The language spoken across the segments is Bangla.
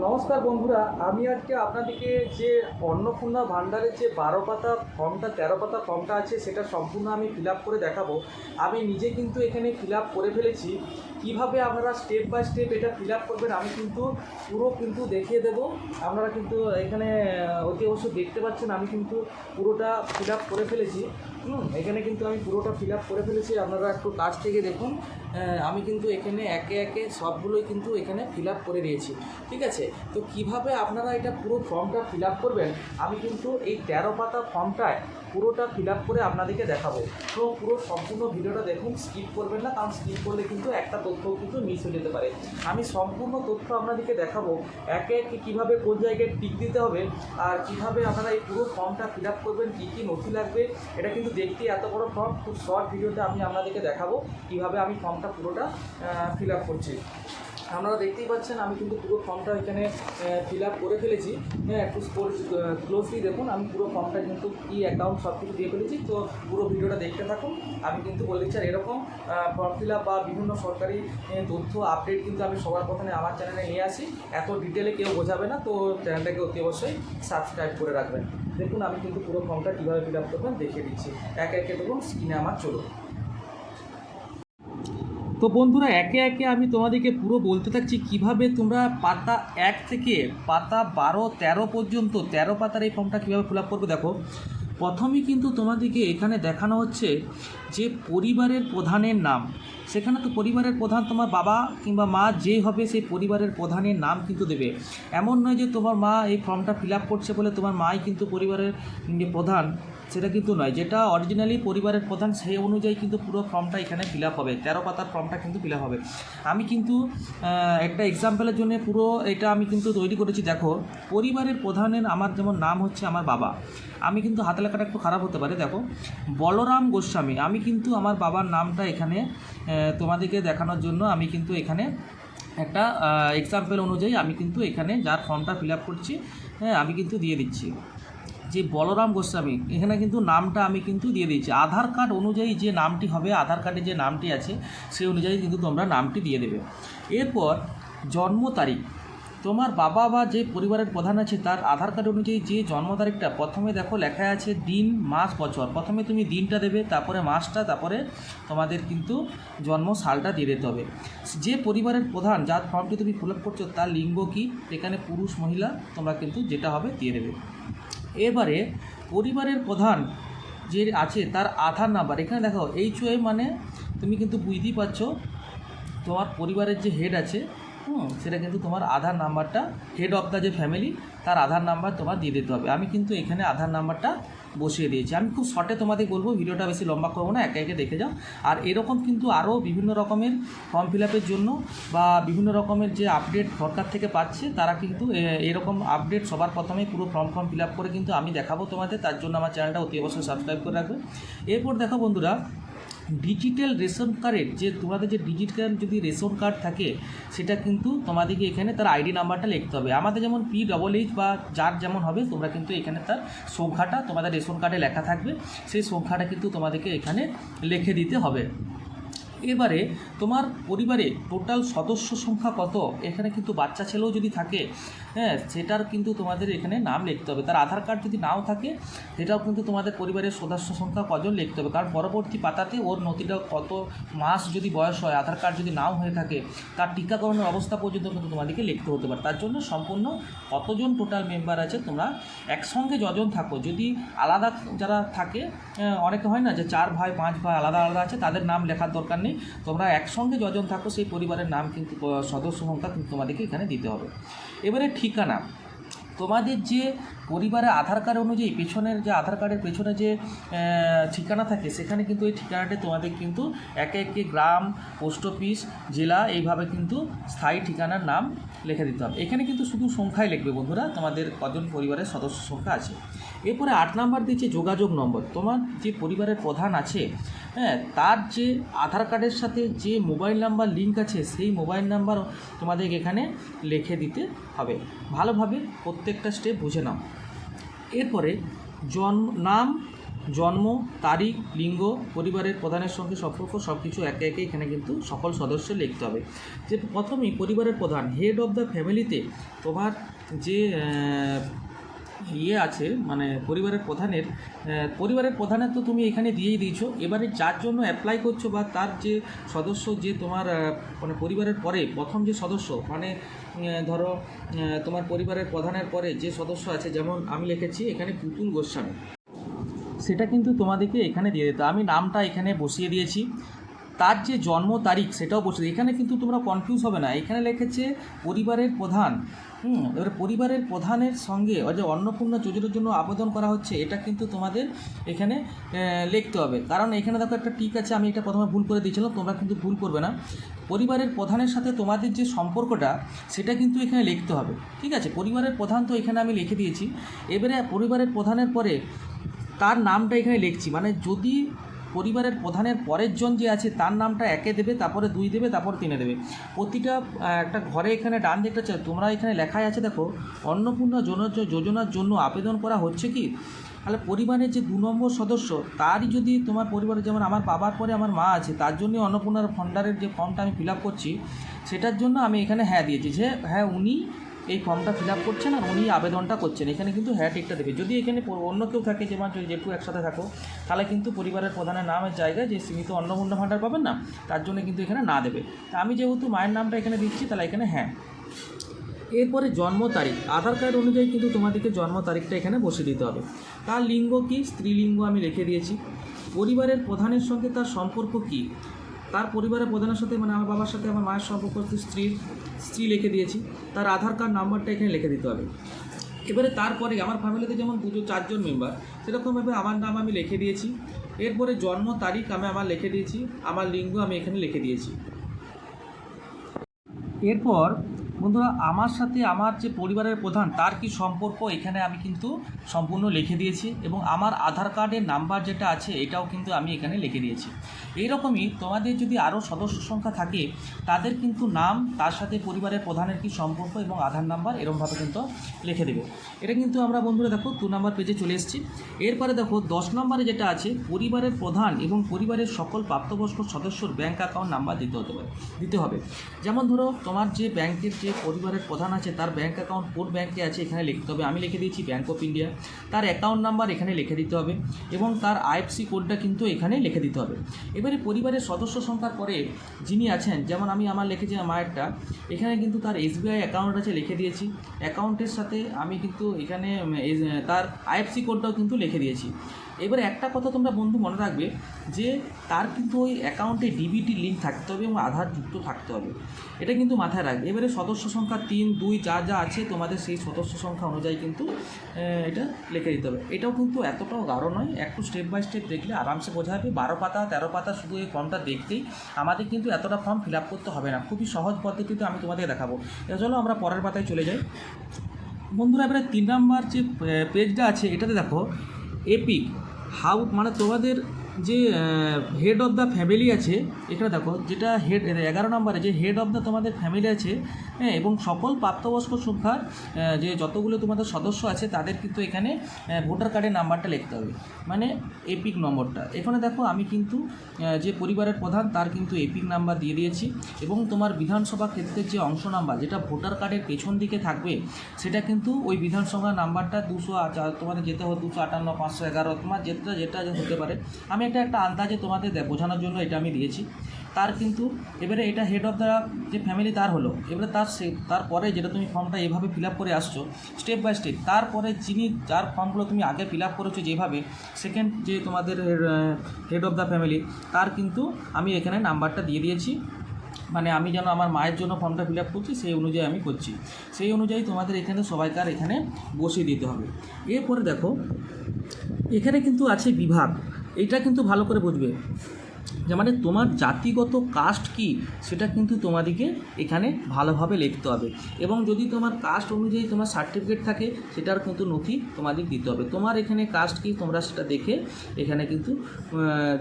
নমস্কার বন্ধুরা, আমি আজকে আপনাদেরকে যে অন্নপূর্ণা ভান্ডারের যে 12 পাতা ফর্মটা 13 পাতা ফর্মটা আছে সেটা সম্পূর্ণ আমি ফিল আপ করে দেখাবো। আমি নিজে কিন্তু এখানে ফিল আপ করে ফেলেছি। কিভাবে আপনারা স্টেপ বাই স্টেপ এটা ফিল আপ করবেন আমি কিন্তু পুরো দেখিয়ে দেবো। আপনারা কিন্তু এখানে অতি অবশ্যই দেখতে পাচ্ছেন আমি কিন্তু পুরোটা ফিল আপ করে ফেলেছি। এখানে কিন্তু আমি পুরোটা ফিল আপ করে ফেলেছি, আপনারা একটু কাছ থেকে দেখুন। আমি কিন্তু এখানে একে একে সবগুলোই কিন্তু এখানে ফিল আপ করে দিয়েছি। ঠিক আছে, তো কিভাবে আপনারা এটা পুরো ফর্মটা ফিল আপ করবেন আমি কিন্তু এই 13 পাতা ফর্মটায় পুরোটা ফিল আপ করে আপনাদেরকে দেখাবো। তো পুরো সম্পূর্ণ ভিডিওটা দেখুন, স্কিপ করবেন না, কারণ স্কিপ করলে কিন্তু একটা তথ্যও কিন্তু মিস হয়ে যেতে পারে। আমি সম্পূর্ণ তথ্য আপনাদেরকে দেখাবো, একে একে কীভাবে কোন জায়গায় টিক দিতে হবে আর কীভাবে আপনারা এই পুরো ফর্মটা ফিল আপ করবেন, কী কী নথি লাগবে। এটা কিন্তু দেখতে এত বড় ফর্ম, খুব শর্ট ভিডিওতে আমি আপনাদেরকে দেখাবো কীভাবে আমি ফর্মটা পুরোটা ফিল আপ করছি। আপনারা দেখতেই পাচ্ছেন আমি কিন্তু পুরো ফর্মটা এখানে ফিল আপ করে ফেলেছি। একটু ক্লোজলি দেখুন, আমি পুরো ফর্মটা কিন্তু কি অ্যাকাউন্ট সব কিছু দিয়ে ফেলেছি। তো পুরো ভিডিওটা দেখতে থাকুন। আমি কিন্তু বলে দিচ্ছি, আর এরকম ফর্ম ফিল আপ বা বিভিন্ন সরকারি তথ্য আপডেট কিন্তু আমি সবার প্রথমে আমার চ্যানেলে নিয়ে আসি। এত ডিটেলে কেউ বোঝাবে না, তো চ্যানেলটাকে অতি অবশ্যই সাবস্ক্রাইব করে রাখবেন। দেখুন আমি কিন্তু পুরো ফর্মটা কীভাবে ফিল আপ করবেন দেখিয়ে দিচ্ছি। একে একে দেখুন, স্ক্রিনে আমার চলুন। তো বন্ধুরা, একে একে আমি তোমাদেরকে পুরো বলতে থাকছি কিভাবে তোমরা পাতা 1 থেকে পাতা 12-13 পর্যন্ত 13 পাতার এই ফর্মটা কীভাবে ফিল আপ করবে। দেখো, প্রথমেই কিন্তু তোমাদেরকে এখানে দেখানো হচ্ছে যে পরিবারের প্রধানের নাম। সেখানে তো পরিবারের প্রধান তোমার বাবা কিংবা মা যেই হবে সেই পরিবারের প্রধানের নাম কিন্তু দেবে। এমন নয় যে তোমার মা এই ফর্মটা ফিল আপ করছে বলে তোমার মাই কিন্তু পরিবারের প্রধান, সেটা কিন্তু নয়। যেটা অরিজিনালি পরিবারের প্রধান সেই অনুযায়ী কিন্তু পুরো ফর্মটা এখানে ফিল আপ হবে। 13 পাতার ফর্মটা কিন্তু ফিল আপ হবে। আমি কিন্তু একটা এক্সাম্পলের জন্য পুরো এটা আমি কিন্তু তৈরি করেছি। দেখো, পরিবারের প্রধানের আমার যেমন নাম হচ্ছে আমার বাবা, আমি কিন্তু হাতে লেখাটা একটু খারাপ হতে পারে। দেখো, বলরাম গোস্বামী, আমি কিন্তু আমার বাবার নামটা এখানে তোমাদেরকে দেখানোর জন্য আমি কিন্তু এখানে একটা এক্সাম্পল অনুযায়ী আমি কিন্তু এখানে যার ফর্মটা ফিল আপ করছি আমি কিন্তু দিয়ে দিচ্ছি যে বলরাম গোস্বামী। এখানে কিন্তু নামটা আমি কিন্তু দিয়ে দিচ্ছি। আধার কার্ড অনুযায়ী যে নামটি হবে, আধার কার্ডে যে নামটি আছে সেই অনুযায়ী কিন্তু তোমরা নামটি দিয়ে দেবে। এরপর জন্ম তারিখ, তোমার বাবা বা যে পরিবারের প্রধান আছে তার আধার কার্ড অনুযায়ী যে জন্ম তারিখটা প্রথমে দেখো লেখা আছে দিন মাস বছর, প্রথমে তুমি দিনটা দেবে, তারপরে মাসটা, তারপরে তোমাদের কিন্তু জন্ম সালটা দিয়ে দিতে হবে। যে পরিবারের প্রধান যার ফর্মটি তুমি ফিল আপ করছো তার লিঙ্গ কী, এখানে পুরুষ মহিলা তোমরা কিন্তু যেটা হবে দিয়ে দেবে। এবারে পরিবারের প্রধান যে আছে তার আধার নাম্বার, এখানে দেখো HOA মানে তুমি কিন্তু বুঝতেই পারছো তোমার পরিবারের যে হেড আছে সেটা কিন্তু তোমার আধার নাম্বারটা, হেড অফ দ্য যে ফ্যামিলি তার আধার নাম্বার তোমার দিয়ে দিতে হবে। আমি কিন্তু এখানে আধার নাম্বারটা বসিয়ে দিয়েছি। আমি খুব শর্টে তোমাদের বলবো, ভিডিওটা বেশি লম্বা করবো না, একে একে দেখে যাও। আর এরকম কিন্তু আরও বিভিন্ন রকমের ফর্ম ফিল আপের জন্য বা বিভিন্ন রকমের যে আপডেট সরকার থেকে পাচ্ছে তারা কিন্তু এরকম আপডেট সবার প্রথমে পুরো ফর্ম ফিল আপ করে কিন্তু আমি দেখাবো তোমাদের। তার জন্য আমার চ্যানেলটা অতি অবশ্যই সাবস্ক্রাইব করে রাখবে। এরপর দেখো বন্ধুরা, ডিজিটাল রেশন কার্ডের যে তোমাদের যে ডিজিটাল যদি রেশন কার্ড থাকে সেটা কিন্তু তোমাদেরকে এখানে তার আইডি নাম্বারটা লিখতে হবে। আমাদের যেমন PHH বা যার যেমন হবে তোমরা কিন্তু এখানে তার সংখ্যাটা তোমাদের রেশন কার্ডে লেখা থাকবে, সেই সংখ্যাটা কিন্তু তোমাদেরকে এখানে লিখে দিতে হবে। এবারে তোমার পরিবারে টোটাল সদস্য সংখ্যা কত, এখানে কিন্তু বাচ্চা ছেলেও যদি থাকে সেটার কিন্তু তোমাদের এখানে নাম লিখতে হবে। তার আধার কার্ড যদি নাও থাকে সেটাও কিন্তু তোমাদের পরিবারের সদস্য সংখ্যা কজন লিখতে হবে, কারণ পরবর্তী পাতাতে ওর নথিটা কত মাস যদি বয়স হয়, আধার কার্ড যদি নাও হয়ে থাকে তার টিকাকরণের অবস্থা পর্যন্ত কিন্তু তোমাদেরকে লিখতে হতে পারে। তার জন্য সম্পূর্ণ কতজন টোটাল মেম্বার আছে তোমরা একসঙ্গে যজন থাকো, যদি আলাদা যারা থাকে অনেকে হয় না যে 4 ভাই 5 ভাই আলাদা আলাদা আছে তাদের নাম লেখার দরকার নেই, তোমরা একসঙ্গে যজন থাকো সেই পরিবারের নাম কিন্তু সদস্য সংখ্যা কিন্তু তোমাদেরকে এখানে দিতে হবে। এবারে ঠিকানা, তোমাদের যে পরিবারের আধার কার্ড অনুযায়ী পেছনের যে আধার কার্ডের পেছনে যে ঠিকানা থাকে সেখানে কিন্তু এই ঠিকানাটি তোমাদের কিন্তু একে একে গ্রাম, পোস্ট অফিস, জেলা এইভাবে কিন্তু স্থায়ী ঠিকানার নাম লিখে দিতে হবে। এখানে কিন্তু শুধু সংখ্যাই লিখবে বন্ধুরা, তোমাদের কজন পরিবারের সদস্য সংখ্যা আছে। এরপরে 8 নাম্বার দিচ্ছে যোগাযোগ নম্বর। তোমার যে পরিবারের প্রধান আছে তার যে আধার কার্ডের সাথে যে মোবাইল নাম্বার লিঙ্ক আছে সেই মোবাইল নাম্বার তোমাদের এখানে লিখে দিতে হবে। ভালোভাবে প্রত্যেকটা স্টেপ বুঝে নাও। এরপরে নাম জন্ম, তারিখ, লিঙ্গ, পরিবারের প্রধানের সঙ্গে সম্পর্ক সব কিছু একে একে এখানে কিন্তু সকল সদস্যের লিখতে হবে। যে প্রথমেই পরিবারের প্রধান, হেড অফ দ্য ফ্যামিলিতে তোমার যে আছে, মানে পরিবারের প্রধানের তো তুমি এখানে দিয়েই দিয়েছো। এবারে যার জন্য অ্যাপ্লাই করছো বা তার যে সদস্য, যে তোমার মানে পরিবারের পরে প্রথম যে সদস্য, মানে ধরো তোমার পরিবারের প্রধানের পরে যে সদস্য আছে, যেমন আমি লিখেছি এখানে পুতুল গোস্বামী, সেটা কিন্তু তোমাদেরকে এখানে দিয়ে দিতে। আমি নামটা এখানে বসিয়ে দিয়েছি, তার যে জন্ম তারিখ সেটাও বসিয়ে। এখানে কিন্তু তোমরা কনফিউজ হবে না, এখানে লিখেছে পরিবারের প্রধান। এবারে পরিবারের প্রধানের সঙ্গে যে অন্নপূর্ণা যোজনার জন্য আবেদন করা হচ্ছে, এটা কিন্তু তোমাদের এখানে লিখতে হবে। কারণ এখানে দেখো একটা টিক আছে, আমি এটা প্রথমে ভুল করে দিয়েছিলাম, তোমরা কিন্তু ভুল করবে না। পরিবারের প্রধানের সাথে তোমাদের যে সম্পর্কটা সেটা কিন্তু এখানে লিখতে হবে, ঠিক আছে। পরিবারের প্রধান তো এখানে আমি লিখে দিয়েছি। এবারে পরিবারের প্রধানের পরে তার নামটা এখানে লিখছি, মানে যদি পরিবারের প্রধানের পরের জন যে আছে তার নামটা 1 দেবে, তারপরে 2 দেবে, তারপর 3 দেবে। প্রতিটা একটা ঘরে এখানে ডান দিকটা তোমরা এখানে লেখাই আছে দেখো, অন্নপূর্ণা যোজনার জন্য আবেদন করা হচ্ছে কি। তাহলে পরিবারের যে 2 নম্বর সদস্য, তারই যদি তোমার পরিবারে, যেমন আমার বাবার পরে আমার মা আছে, তার জন্যই অন্নপূর্ণার ফান্ডারের যে ফর্মটা আমি ফিল আপ করছি, সেটার জন্য আমি এখানে হ্যাঁ দিয়েছি, যে হ্যাঁ উনি এই ফর্মটা ফিল আপ করছেন আর উনি আবেদনটা করছেন। এখানে কিন্তু হ্যাঁ টিকটা দেবে। যদি এখানে অন্য কেউ থাকে, যেমন যেটু একসাথে থাকো, তাহলে কিন্তু পরিবারের প্রধানের নামের জায়গায় যে সীমিত অন্নপূর্ণা ভাণ্ডার পাবেন না, তার জন্য কিন্তু এখানে না দেবে। তা আমি যেহেতু মায়ের নামটা এখানে দিচ্ছি, তাহলে এখানে হ্যাঁ। এরপরে জন্ম তারিখ, আধার কার্ড অনুযায়ী কিন্তু তোমাদেরকে জন্ম তারিখটা এখানে বসিয়ে দিতে হবে। তার লিঙ্গ কি, স্ত্রীলিঙ্গ আমি রেখে দিয়েছি। পরিবারের প্রধানের সঙ্গে তার সম্পর্ক কি, তার পরিবারের প্রধানের সাথে, মানে আমার বাবার সাথে আমার মায়ের সম্পর্ক হচ্ছে স্ত্রী লিখে দিয়েছি। তার আধার কার্ড নাম্বারটা এখানে লিখে দিতে হবে। এবারে তারপরে আমার ফ্যামিলিতে যেমন 4জন মেম্বার, সেরকমভাবে আমার নাম আমি লিখে দিয়েছি। এরপরে জন্ম তারিখ আমি আমার লিখে দিয়েছি, আমার লিঙ্গ আমি এখানে লিখে দিয়েছি। এরপর বন্ধুরা, আমার সাথে আমার যে পরিবারের প্রধান তার কি সম্পর্ক, এখানে আমি কিন্তু সম্পূর্ণ লিখে দিয়েছি, এবং আমার আধার কার্ডের নাম্বার যেটা আছে এটাও কিন্তু আমি এখানে লিখে দিয়েছি। এইরকমই তোমাদের যদি আরও সদস্য সংখ্যা থাকে, তাদের কিন্তু নাম, তার সাথে পরিবারের প্রধানের কি সম্পর্ক এবং আধার নাম্বার এরকমভাবে কিন্তু লিখে দেবে। এটা কিন্তু আমরা বন্ধুরা দেখো 2 নম্বর পেজে চলে এসেছি। এরপরে দেখো 10 নম্বরে যেটা আছে, পরিবারের প্রধান এবং পরিবারের সকল প্রাপ্তবয়স্ক সদস্যর ব্যাঙ্ক অ্যাকাউন্ট নাম্বার দিতে হবে। যেমন ধরো তোমার যে ব্যাংকের যে পরিবারের প্রধান আছে, তার ব্যাঙ্ক অ্যাকাউন্ট কোন ব্যাংকে আছে এখানে লিখতে হবে। আমি লিখে দিয়েছি ব্যাঙ্ক অফ ইন্ডিয়া। তার অ্যাকাউন্ট নাম্বার এখানে লিখে দিতে হবে, এবং তার আইএফএসসি কোডটা কিন্তু এখানে লিখে দিতে হবে। এবারে পরিবারের সদস্য সংখ্যার পরে যিনি আছেন, যেমন আমি আমার লিখেছি মায়েরটা, এখানে কিন্তু তার এসবিআই অ্যাকাউন্ট আছে লিখে দিয়েছি। অ্যাকাউন্টের সাথে আমি কিন্তু এখানে তার আইএফএসসি কোডটাও কিন্তু লিখে দিয়েছি। এবারে একটা কথা তোমরা বন্ধু মনে রাখবে, যে তার কিন্তু ওই অ্যাকাউন্টে ডিবিটি লিঙ্ক থাকতে হবে এবং আধার যুক্ত থাকতে হবে, এটা কিন্তু মাথায় রাখবে। এবারে সদস্য সংখ্যা 3, 2 যা যা আছে তোমাদের সেই সদস্য সংখ্যা অনুযায়ী কিন্তু এটা লিখে দিতে হবে। এটাও কিন্তু এতটাও গাঢ় নয়, একটু স্টেপ বাই স্টেপ দেখলে আরামসে বোঝা যাবে। 12 পাতা 13 পাতা শুধু এই ফর্মটা দেখতেই আমাদের কিন্তু এতটা ফর্ম ফিল আপ করতে হবে না, খুবই সহজ পদ্ধতিতে আমি তোমাদের দেখাবো। এটা চলো আমরা পরের পাতায় চলে যাই বন্ধুরা। এবারে 3 নম্বর যে পেজটা আছে, এটাতে দেখো এপিক হাউ, মানে তোমাদের যে হেড অফ দ্য ফ্যামিলি আছে, এখানে দেখো যেটা হেড 11 নম্বরে যে হেড অফ দ্য তোমাদের ফ্যামিলি আছে, হ্যাঁ, এবং সকল প্রাপ্তবয়স্ক সংখ্যার যে যতগুলো তোমাদের সদস্য আছে তাদের কিন্তু এখানে ভোটার কার্ডের নাম্বারটা লিখতে হবে, মানে এপিক নম্বরটা। এখানে দেখো আমি কিন্তু যে পরিবারের প্রধান তার কিন্তু এপিক নাম্বার দিয়ে দিয়েছি, এবং তোমার বিধানসভা ক্ষেত্রের যে অংশ নাম্বার যেটা ভোটার কার্ডের পেছন দিকে থাকবে, সেটা কিন্তু ওই বিধানসভা নাম্বারটা 200, তোমাদের যেতে হবে 258, 511, তোমার যেটা হতে পারে। আমি একটা আন্দাজে তোমাদের বোঝানোর জন্য এটা আমি দিয়েছি। তার কিন্তু এবারে এটা হেড অফ দ্য যে ফ্যামিলি তার হলো। এবারে তারপরে যেটা তুমি ফর্মটা এভাবে ফিল আপ করে আসছো স্টেপ বাই স্টেপ, তারপরে যার ফর্মগুলো তুমি আগে ফিল আপ করেছো যেভাবে, সেকেন্ড যে তোমাদের হেড অফ দ্য ফ্যামিলি, তার কিন্তু আমি এখানে নাম্বারটা দিয়ে দিয়েছি। মানে আমি যেন আমার মায়ের জন্য ফর্মটা ফিল আপ করছি সেই অনুযায়ী আমি করছি, সেই অনুযায়ী তোমাদের এখানে সবাইকার এখানে বসিয়ে দিতে হবে। এরপরে দেখো এখানে কিন্তু আছে বিভাগ, এইটা কিন্তু ভালো করে বুঝবে, যে মানে তোমার জাতিগত কাস্ট কি সেটা কিন্তু তোমাদেরকে এখানে ভালোভাবে লিখতে হবে, এবং যদি তোমার কাস্ট অনুযায়ী তোমার সার্টিফিকেট থাকে সেটার কিন্তু নথি তোমাদের দিতে হবে। তোমার এখানে কাস্ট কি তোমরা সেটা দেখে এখানে কিন্তু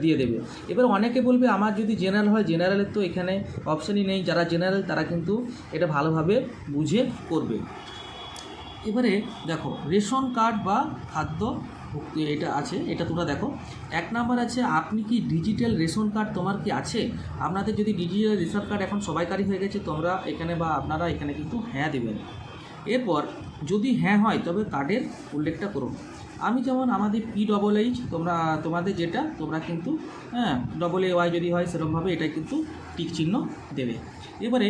দিয়ে দেবে। এবার অনেকে বলবে আমার যদি জেনারেল হয়, জেনারেলের তো এখানে অপশানই নেই, যারা জেনারেল তারা কিন্তু এটা ভালোভাবে বুঝে করবে। এবারে দেখো রেশন কার্ড বা খাদ্য এটা আছে, এটা তোমরা দেখো। 1 নাম্বার আছে আপনি কি ডিজিটাল রেশন কার্ড তোমার কি আছে? আপনাদের যদি ডিজিটাল রেশন কার্ড এখন সবাইকারই হয়ে গেছে, তোমরা এখানে বা আপনারা এখানে কিন্তু হ্যাঁ দেবেন। এরপর যদি হ্যাঁ হয় তবে কার্ডের উল্লেখটা করুন। আমি যেমন আমাদের PAH তোমাদের যেটা তোমরা কিন্তু AAY যদি হয় সেরকমভাবে এটা কিন্তু টিক চিহ্ন দেবে। এবারে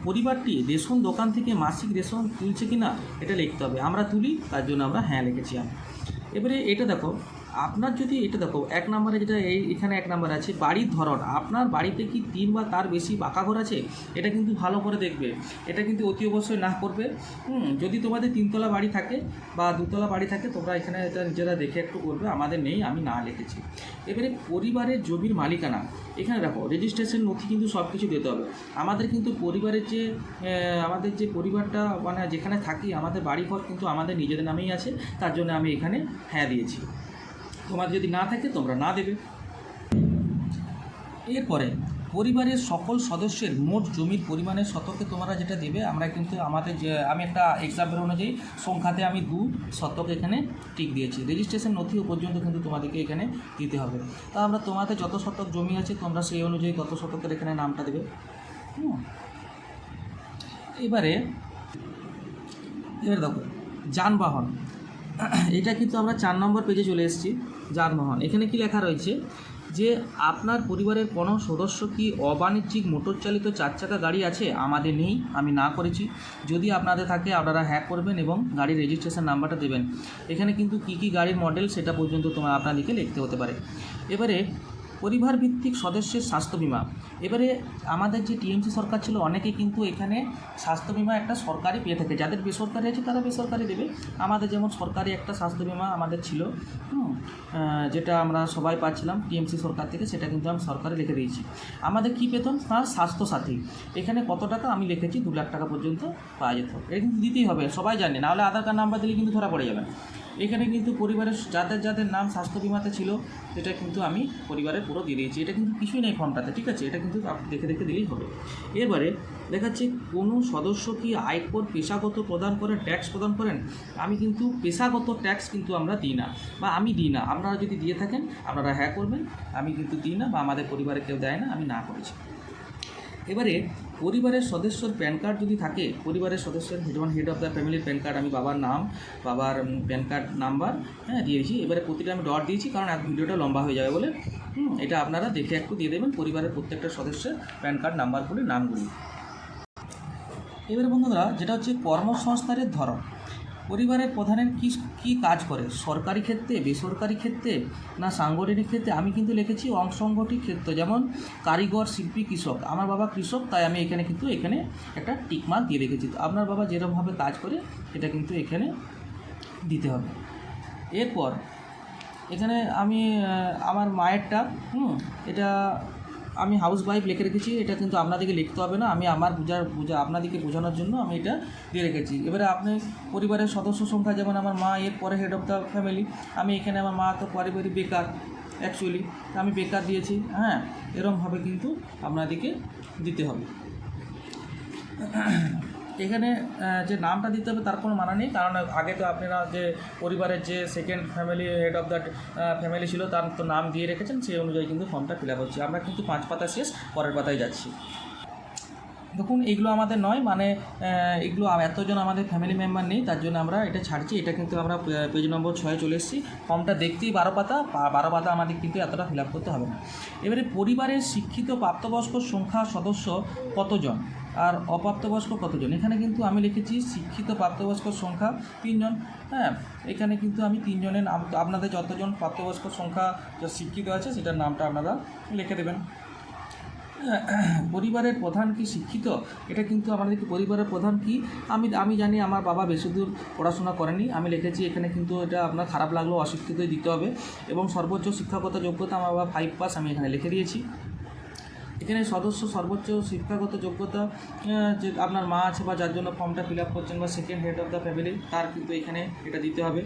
পরিবারটি রেশন দোকান থেকে মাসিক রেশন তুলছে কি না এটা লিখতে হবে। আমরা তুলি, তার জন্য আমরা হ্যাঁ লিখেছি আমি। এবারে এটা দেখো, আপনার যদি এটা দেখো 1 নম্বরে যেটা এখানে 1 নম্বর আছে বাড়ির ধরন, আপনার বাড়িতে কি 3 বা তার বেশি পাকা ঘর আছে? এটা কিন্তু ভালো করে দেখবে, এটা কিন্তু অতি অবশ্যই না করবে। যদি তোমাদের 3 তলা বাড়ি থাকে বা 2 তলা বাড়ি থাকে তোমরা এখানে এটা নিজেরা দেখে একটু করবে, আমাদের নেই, আমি না লিখেছি। এবারে পরিবারের জমির মালিকানা, এখানে দেখো রেজিস্ট্রেশন নথি কিন্তু সব কিছু দিতে হবে। আমাদের কিন্তু পরিবারের আমাদের যে পরিবারটা মানে যেখানে থাকি আমাদের বাড়িঘর কিন্তু আমাদের নিজেদের নামেই আছে, তার জন্য আমি এখানে হ্যাঁ দিয়েছি। তোমার যদি না থাকে তোমরা না দেবে। এরপরে পরিবারের সকল সদস্যের মোট জমির পরিমাণের শতকে তোমরা যেটা দেবে, আমরা কিন্তু আমাদের যে আমি একটা এক্সাম্পল অনুযায়ী সংখ্যাতে আমি 2 শতক এখানে টিক দিয়েছি। রেজিস্ট্রেশন নথি পর্যন্ত কিন্তু তোমাদেরকে এখানে দিতে হবে। তা আমরা তোমাদের যত শতক জমি আছে তোমরা সেই অনুযায়ী তত শতকের এখানে নামটা দেবে। এবারে দেখো যানবাহন, এটা কিন্তু আমরা 4 নম্বর পেজে চলে এসেছি। যানবাহন এখানে কি লেখা রয়েছে যে আপনার পরিবারের কোনো সদস্য কি অবাণিজ্যিক মোটর চালিত 4 চাকা গাড়ি আছে? আমাদের নেই, আমি না করেছি। যদি আপনাদের থাকে আপনারা হ্যাঁ করবেন এবং গাড়ির রেজিস্ট্রেশন নাম্বারটা দেবেন। এখানে কিন্তু কী গাড়ির মডেল সেটা পর্যন্ত আপনাদেরকে লিখতে হতে পারে। এবারে পরিবার ভিত্তিক সদস্যের স্বাস্থ্য বিমা, এবারে আমাদের যে টিএমসি সরকার ছিল অনেকেই কিন্তু এখানে স্বাস্থ্য বিমা একটা সরকারি পেয়ে থাকে, যাদের বেসরকারি আছে তারা বেসরকারি দেবে। আমাদের যেমন সরকারি একটা স্বাস্থ্য বিমা আমাদের ছিল, যেটা আমরা সবাই পাচ্ছিলাম টিএমসি সরকার থেকে, সেটা কিন্তু আমি সরকারে লিখে দিয়েছি। আমাদের কী পেতাম না স্বাস্থ্যসাথী, এখানে কত টাকা আমি লিখেছি 2 লাখ টাকা পর্যন্ত পাওয়া যেত। এটা কিন্তু দিতেই হবে, সবাই জানে, নাহলে আধার কার্ড নাম্বার দিলে কিন্তু ধরা পড়ে যাবে। এখানে কিন্তু পরিবারের যাদের নাম স্বাস্থ্য বিমাতে ছিল সেটা কিন্তু আমি পরিবারের পুরো দিয়ে দিয়েছি। এটা কিন্তু কিছুই নেই ফর্মটাতে, ঠিক আছে? এটা কিন্তু দেখে দিলেই হবে। এবারে দেখাচ্ছে কোনো সদস্য কি আয়কর পেশাগত প্রদান করেন, ট্যাক্স প্রদান করেন? আমি কিন্তু পেশাগত ট্যাক্স কিন্তু আমরা দিই না, বা আমি দিই না। আপনারা যদি দিয়ে থাকেন আপনারা হ্যাঁ করবেন, আমি কিন্তু দিই না বা আমাদের পরিবারে কেউ দেয় না, আমি না করেছি। এবারে পরিবারের সদস্যর প্যান কার্ড যদি থাকে, পরিবারের সদস্যের যেমন হেড অফ দ্য ফ্যামিলির প্যান কার্ড, আমি বাবার নাম, বাবার প্যান কার্ড নাম্বার দিয়েছি। এবারে প্রতিটা আমি ডট দিয়েছি কারণ ভিডিওটা লম্বা হয়ে যাবে বলে। এটা আপনারা দেখে একটু দিয়ে দেবেন পরিবারের প্রত্যেকটা সদস্যের প্যান কার্ড নাম্বারগুলি, নামগুলি। এবারে বন্ধুরা যেটা হচ্ছে কর্মসংস্থানের ধরন, পরিবারের প্রধানের কি কাজ করে? সরকারি ক্ষেত্রে, বেসরকারি ক্ষেত্রে না সাংগঠনিক ক্ষেত্রে? আমি কিন্তু লিখেছি অসংগঠিত ক্ষেত্র, যেমন কারিগর, শিল্পী, কৃষক। আমার বাবা কৃষক, তাই আমি এখানে একটা টিকমার্ক দিয়ে রেখেছি। তো আপনার বাবা যেরকমভাবে কাজ করে সেটা কিন্তু এখানে দিতে হবে। এরপর এখানে আমি আমার মায়েরটা এটা আমি হাউস ওয়াইফ লিখে রেখেছি। এটা কিন্তু আপনাদেরকে লিখতে হবে না, আমি আমার আপনাদেরকে বোঝানোর জন্য আমি এটা দিয়ে রেখেছি। এবারে আপনি পরিবারের সদস্য সংখ্যা, যেমন আমার মা, এর পরে হেড অফ দ্য ফ্যামিলি। আমি এখানে আমার মা তো পারিবারিক বেকার, অ্যাকচুয়ালি আমি বেকার দিয়েছি। এরকমভাবে কিন্তু আপনাদেরকে দিতে হবে। এখানে যে নামটা দিতে হবে তার কোনো মানা নেই, কারণ আগে তো আপনারা যে পরিবারের যে second family head of the family ছিল তার তো নাম দিয়ে রেখেছেন, সেই অনুযায়ী কিন্তু ফর্মটা ফিল আপ হচ্ছে। আমরা কিন্তু 5 পাতা শেষ, পরের পাতায় যাচ্ছি। দেখুন এগুলো আমাদের নয়, মানে এগুলো এতজন আমাদের ফ্যামিলি মেম্বার নেই, তার জন্য আমরা এটা ছাড়ছি। এটা কিন্তু আমরা পেজ নম্বর 6 চলে এসেছি। ফর্মটা দেখতেই 12 পাতা, আমাদের কিন্তু এতটা ফিল আপ করতে হবে না। এবারে পরিবারের শিক্ষিত প্রাপ্তবয়স্ক সংখ্যা সদস্য কতজন আর অপ্রাপ্তবয়স্ক কতজন? এখানে কিন্তু আমি লিখেছি শিক্ষিত প্রাপ্তবয়স্ক সংখ্যা 3 জন। এখানে কিন্তু আমি 3 জনের নাম, আপনাদের যতজন প্রাপ্তবয়স্ক সংখ্যা শিক্ষিত আছে সেটার নামটা আপনারা লিখে দেবেন। পরিবারের প্রধান কি শিক্ষিত? এটা কিন্তু আমাদেরকে পরিবারের প্রধান কি, আমি জানি আমার বাবা বেশি দূর পড়াশোনা করেনি, আমি লিখেছি। এখানে কিন্তু এটা আপনার খারাপ লাগলেও অশিক্ষিতই দিতে হবে। এবং সর্বোচ্চ শিক্ষাগত যোগ্যতা আমার বাবা 5 পাস, আমি এখানে লিখে দিয়েছি। এখানে সদস্য সর্বোচ্চ শিক্ষাগত যোগ্যতা, যে আপনার মা আছে বা যার জন্য ফর্মটা ফিল আপ করছেন, বা second head of the family, তার কিন্তু এখানে এটা দিতে হবে।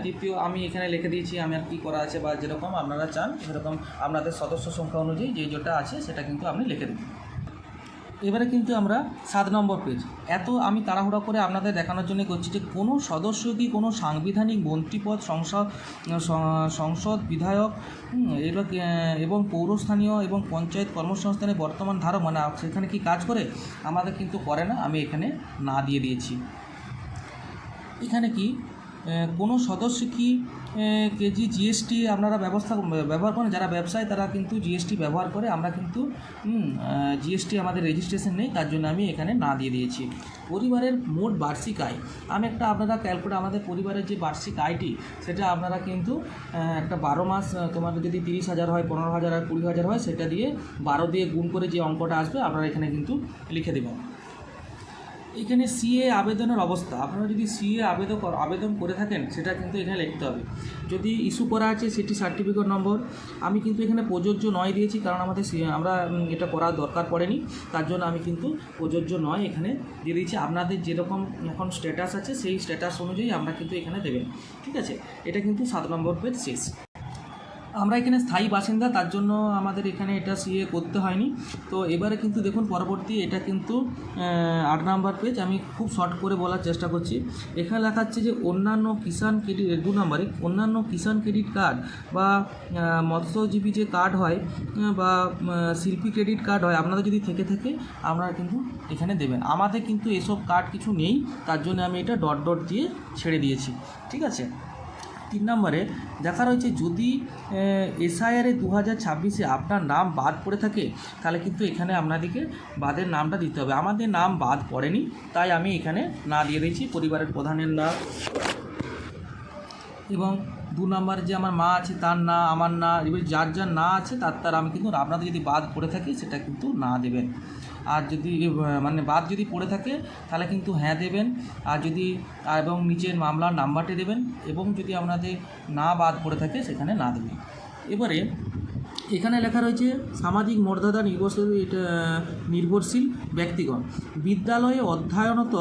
দ্বিতীয় আমি এখানে লিখে দিয়েছি আমি আর কী করা আছে, বা যেরকম আপনারা চান সেরকম আপনাদের সদস্য সংখ্যা অনুযায়ী যেটা আছে সেটা কিন্তু আপনি লিখে দেবেন। এবারে কিন্তু আমরা 7 নম্বর পেজ। এত আমি তাড়াহুড়া করে আপনাদের দেখানোর জন্য করছি যে কোনো সদস্য কি কোনো সাংবিধানিক মন্ত্রীপদ, সংসদ বিধায়ক এবং পৌরস্থানীয় এবং পঞ্চায়েত কর্মসংস্থানে বর্তমান ধারক মানে সেখানে কি কাজ করে? আমাদের কিন্তু করে না, আমি এখানে না দিয়ে দিয়েছি। এখানে কি কোনো সদস্য কি কেজি জিএসটি আপনারা ব্যবহার করেন? যারা ব্যবসায় তারা কিন্তু জিএসটি ব্যবহার করে, আমরা কিন্তু জিএসটি আমাদের রেজিস্ট্রেশন নেই, তার জন্য আমি এখানে না দিয়ে দিয়েছি। পরিবারের মোট বার্ষিক আয় আমি আপনারা ক্যালকুলেট আমাদের পরিবারের যে বার্ষিক আয়টি সেটা আপনারা কিন্তু একটা 12 মাস তোমাদের যদি 30,000 হয়, 15,000 হয়, 20,000 হয়, সেটা দিয়ে 12 দিয়ে গুণ করে যে অঙ্কটা আসবে আপনারা এখানে কিন্তু লিখে দেবেন। এখানে সিএ আবেদনের অবস্থা, আপনারা যদি সিএ আবেদন করে থাকেন সেটা কিন্তু এখানে লিখতে হবে। যদি ইস্যু করা আছে সেটি সার্টিফিকেট নম্বর, আমি কিন্তু এখানে প্রযোজ্য নয় দিয়েছি, কারণ আমরা এটা করার দরকার পড়েনি, তার জন্য আমি কিন্তু প্রযোজ্য নয় এখানে দিয়ে দিয়েছি। আপনাদের যেরকম এখন স্ট্যাটাস আছে সেই স্ট্যাটাস অনুযায়ী আমরা কিন্তু এখানে দেবেন, ঠিক আছে। এটা কিন্তু 7 নম্বর পেজ শেষ। আমরা এখানে স্থায়ী বাসিন্দা, তার জন্য আমাদের এখানে এটা সিএ করতে হয়নি। তো এবারে কিন্তু দেখুন পরবর্তী, এটা কিন্তু 8 নম্বর পেজ। আমি খুব শর্ট করে বলার চেষ্টা করছি। এখানে লেখা হচ্ছে যে অন্যান্য কিষাণ ক্রেডিট 2 নম্বরে অন্যান্য কিষাণ ক্রেডিট কার্ড বা মৎস্যজীবী যে কার্ড হয় বা শিল্পী ক্রেডিট কার্ড হয়, আপনাদের যদি থেকে থাকে আপনারা কিন্তু এখানে দেবেন। আমাদের কিন্তু এসব কার্ড কিছু নেই, তার জন্য আমি এটা ডট ডট দিয়ে ছেড়ে দিয়েছি, ঠিক আছে। 3 নম্বরে দেখা রয়েছে যদি এসআইআরে 2026-এ আপনার নাম বাদ পড়ে থাকে তাহলে কিন্তু এখানে আপনাদেরকে বাদের নামটা দিতে হবে। আমাদের নাম বাদ পড়েনি, তাই আমি এখানে না দিয়ে দিয়েছি পরিবারের প্রধানের নাম, এবং 2 নম্বর যে আমার মা আছে তার না, আমার না, এবার যার যার না আছে তার আমি কিন্তু, আপনাদের যদি বাদ পড়ে থাকে সেটা কিন্তু না দেবেন। আর যদি বাদ যদি পড়ে থাকে তাহলে কিন্তু হ্যাঁ দেবেন, আর যদি এবং নিচের মামলার নাম্বারটি দেবেন, এবং যদি আপনাদের না বাদ পড়ে থাকে সেখানে না দেবেন। এবারে এখানে লেখা রয়েছে সামাজিক মর্যাদা নির্ভরশীল ব্যক্তিগণ বিদ্যালয়ে অধ্যয়নরত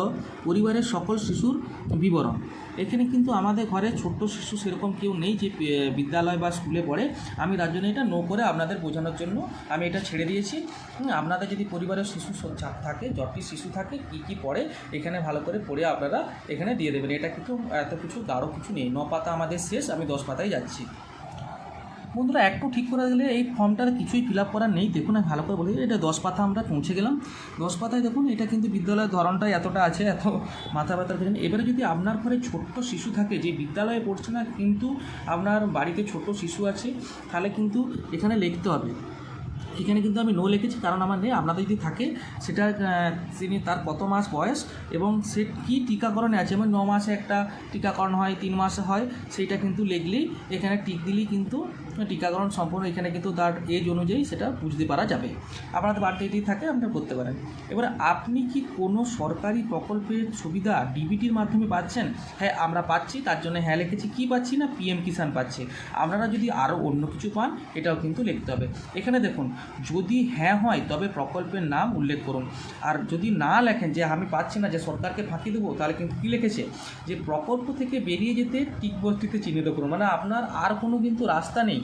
পরিবারের সকল শিশুর বিবরণ। এখানে কিন্তু আমাদের ঘরে ছোট্ট শিশু সেরকম কেউ নেই যে বিদ্যালয় বা স্কুলে পড়ে, আমি তার জন্য এটা নো করে আপনাদের বোঝানোর জন্য আমি এটা ছেড়ে দিয়েছি। আপনাদের যদি পরিবারের শিশু থাকে, যতটি শিশু থাকে, কী পড়ে এখানে ভালো করে পড়ে আপনারা এখানে দিয়ে দেবেন। এটা কিন্তু এত কিছু গাঢ় কিছু নেই। 9 পাতা আমাদের শেষ, আমি 10 পাতায় যাচ্ছি। বন্ধুরা একটু ঠিক করে গেলে এই ফর্মটার কিছুই ফিল আপ করার নেই। দেখুন আমি ভালো করে বলি, এটা 10 পাতা আমরা পৌঁছে গেলাম। 10 পাতায় দেখুন এটা কিন্তু বিদ্যালয়ের ধরনটাই এতটা আছে, এত মাথা ব্যথার জন্য। এবারে যদি আপনার ঘরে ছোট্ট শিশু থাকে যে বিদ্যালয়ে পড়ছে না কিন্তু আপনার বাড়িতে ছোট শিশু আছে, তাহলে কিন্তু এখানে লিখতে হবে। এখানে কিন্তু আমি নো লিখেছি, কারণ আমার নেই। আপনাদের যদি থাকে সেটা তার কত মাস বয়স এবং সে কী টিকাকরণে আছে, যেমন 9 মাসে একটা টিকাকরণ হয়, 3 মাসে হয়, সেইটা কিন্তু লিখলেই এখানে টিক দিলেই কিন্তু টিকাকরণ সম্পূর্ণ এখানে কিন্তু তার এজ অনুযায়ী সেটা বুঝতে পারা যাবে। আপনাদের বাড়িতে এটি থাকে আপনারা করতে পারেন। এবারে আপনি কি কোনো সরকারি প্রকল্পের সুবিধা ডিবিটির মাধ্যমে পাচ্ছেন? হ্যাঁ আমরা পাচ্ছি, তার জন্য হ্যাঁ লিখেছি। কী পাচ্ছি না? পিএম কিষাণ পাচ্ছে। আপনারা যদি আরও অন্য কিছু পান এটাও কিন্তু লিখতে হবে। এখানে দেখুন যদি হ্যাঁ হয় তবে প্রকল্পের নাম উল্লেখ করুন, আর যদি না লেখেন যে আমি পাচ্ছি না, যে সরকারকে ফাঁকি দেবো, তাহলে কিন্তু কী লিখেছে যে প্রকল্প থেকে বেরিয়ে যেতে টিক বস্তিতে চিহ্নিত করুন। মানে আপনার আর কোনো কিন্তু রাস্তা নেই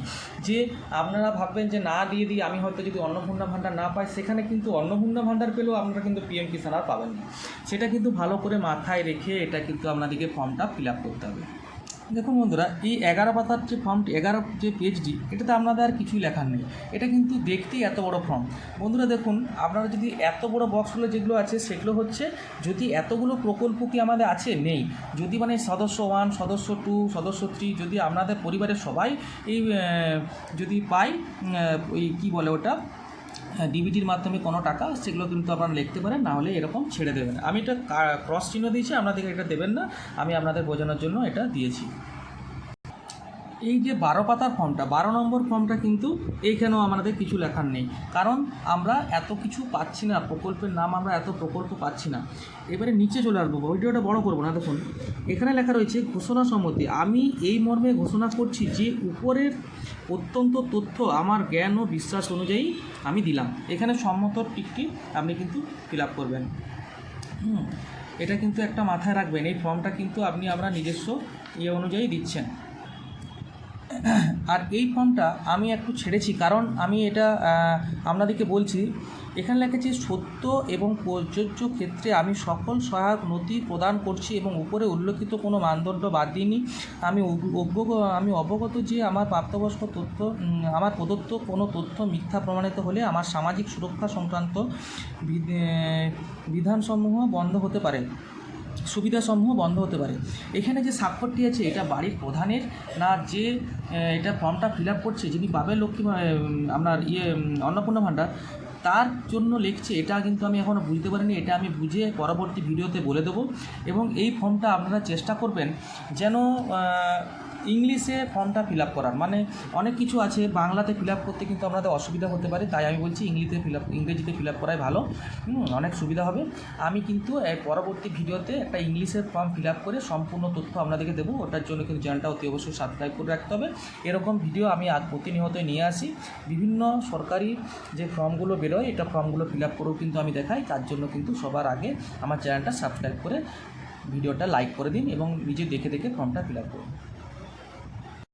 যে আপনারা ভাববেন যে না দিয়ে দিই, আমি হয়তো যদি অন্নপূর্ণা ভাণ্ডার না পাই, সেখানে কিন্তু অন্নপূর্ণা ভাণ্ডার পেলেও আপনারা কিন্তু পিএম কিষাণ আর পাবেন না। সেটা কিন্তু ভালো করে মাথায় রেখে এটা কিন্তু আপনাদেরকে ফর্মটা ফিল আপ করতে হবে। দেখুন বন্ধুরা, এই 11 পাতার যে ফর্মটি, 11 যে পেজটি, এটাতে আপনাদের আর কিছুই লেখার নেই। এটা কিন্তু দেখতেই এত বড় ফর্ম। বন্ধুরা দেখুন, আপনারা যদি এত বড় বক্সগুলো যেগুলো আছে সেগুলো হচ্ছে যদি এতগুলো প্রকল্প কি আমাদের আছে, নেই। যদি মানে সদস্য 1, সদস্য 2, সদস্য 3 যদি আপনাদের পরিবারের সবাই এই যদি পাই ওই কী বলে ওটা ডিবিটির মাধ্যমে কোনো টাকা, সেগুলো কিন্তু আপনারা লিখতে পারেন, না হলে এরকম ছেড়ে দেবেন। আমি এটা ক্রস চিহ্ন দিয়েছি, আপনাদেরকে এটা দেবেন না, আমি আপনাদের বোঝানোর জন্য এটা দিয়েছি। এই যে 12 পাতার ফর্মটা, 12 নম্বর ফর্মটা কিন্তু এইখানেও আমাদের কিছু লেখার নেই, কারণ আমরা এত কিছু পাচ্ছি না, প্রকল্পের নাম আমরা এত প্রকল্প পাচ্ছি না। এবারে নিচে চলে আসবো, ভিডিওটা বড় করবো না। দেখুন এখানে লেখা রয়েছে ঘোষণা সম্মতি। আমি এই মর্মে ঘোষণা করছি যে উপরের অত্যন্ত তথ্য আমার জ্ঞান ও বিশ্বাস অনুযায়ী আমি দিলাম। এখানে সম্মত টিকটি আপনি কিন্তু ফিল আপ করবেন। এটা কিন্তু একটা মাথায় রাখবেন, এই ফর্মটা কিন্তু আমরা নিজস্ব অনুযায়ী দিচ্ছেন। আর এই ফর্মটা আমি একটু ছেড়েছি, কারণ আমি এটা আপনাদেরকে বলছি, এখানে লেখেছে সত্য এবং প্রযোজ্য ক্ষেত্রে আমি সকল সহায়ক নথি প্রদান করছি এবং উপরে উল্লেখিত কোনো মানদণ্ড বাদ দিইনি। আমি অবগত যে আমার প্রাপ্তবয়স্ক তথ্য আমার প্রদত্ত কোনো তথ্য মিথ্যা প্রমাণিত হলে আমার সামাজিক সুরক্ষা সংক্রান্ত বিধানসমূহ বন্ধ হতে পারে, সুবিধাসমূহ বন্ধ হতে পারে। এখানে যে স্বাক্ষরটি আছে এটা বাড়ির প্রধানের না, যে এটা ফর্মটা ফিল আপ করছে যিনি পাবেন লক্ষ্মী আপনার অন্নপূর্ণা ভাণ্ডার, তার জন্য লিখছে, এটা কিন্তু আমি এখনও বুঝতে পারিনি। এটা আমি বুঝে পরবর্তী ভিডিওতে বলে দেবো। এবং এই ফর্মটা আপনারা চেষ্টা করবেন যেন ইংলিশে ফর্মটা ফিল আপ করার, মানে অনেক কিছু আছে বাংলাতে ফিল আপ করতে কিন্তু আপনাদের অসুবিধা হতে পারে, তাই আমি বলছি ইংরেজিতে ফিল আপ করাই ভালো, অনেক সুবিধা হবে। আমি কিন্তু পরবর্তী ভিডিওতে একটা ইংলিশের ফর্ম ফিল আপ করে সম্পূর্ণ তথ্য আপনাদেরকে দেবো। ওটার জন্য কিন্তু চ্যানেলটা অতি অবশ্যই সাবস্ক্রাইব করে রাখতে হবে। এরকম ভিডিও আমি প্রতিনিয়তই নিয়ে আসি। বিভিন্ন সরকারি যে ফর্মগুলো বেরোয়, এটা ফর্মগুলো ফিল আপ করেও কিন্তু আমি দেখাই। তার জন্য কিন্তু সবার আগে আমার চ্যানেলটা সাবস্ক্রাইব করে ভিডিওটা লাইক করে দিন এবং নিজে দেখে দেখে ফর্মটা ফিল আপ করুন।